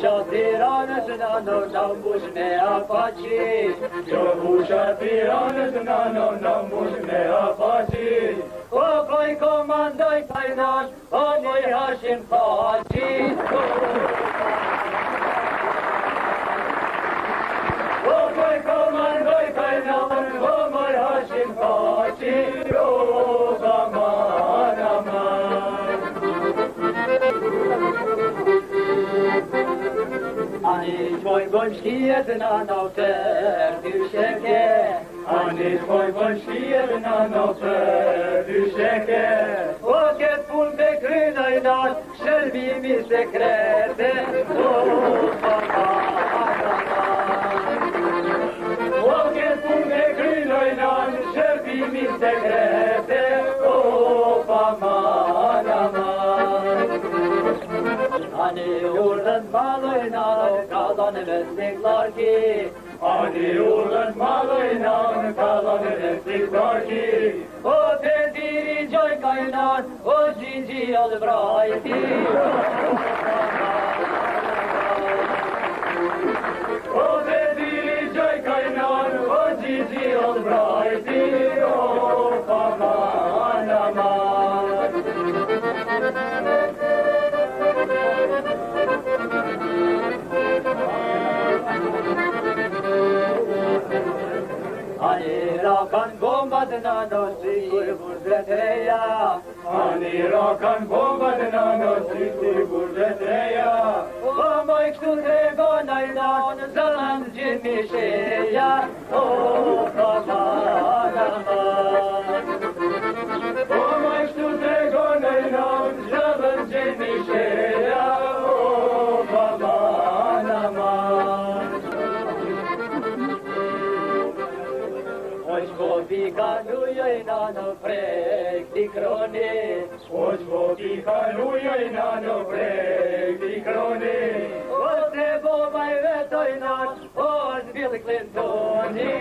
busha Tiranës nano na mbush me apaçi. Kjo busha Tiranës nano na mbush me apaçi. O koj komandoj kajnash, o moj Hashim Thaçi. O koj komandoj kajnash, o moj Hashim Thaçi. O aman aman. Ani qoj bojmë shkijet në notër dy sheke. Ani qoj bojmë shkijet në notër dy sheke. O këtë pun të krynoj nash, shërbimi sekrete. O këtë pun të krynoj nash, shërbimi sekrete. O aman aman. Ani urdhën maloj nash, kalon vesnik larki. Ani urdhën maloj nash, kalon vesnik larki. O të diri gjoj kajnar, o gjigji albrajti. O të diri gjoj kajnar, o gjigji albrajti. O aman aman. Ani rakan bombat nano sigur burdet reja. Ani rakan bombat nano sigur reja. O moj kështu tregonaj nan zëllën gjimi sheja. O aman aman. O moj kështu tregonaj nan zëllën gjimi sheja. O aman aman. Oq bobi kalujoj nano prek t'i kroni. Oq bobi kalujoj nano prek t'i kroni. O se bobaj vetoj nan, o është Bill Clintoni.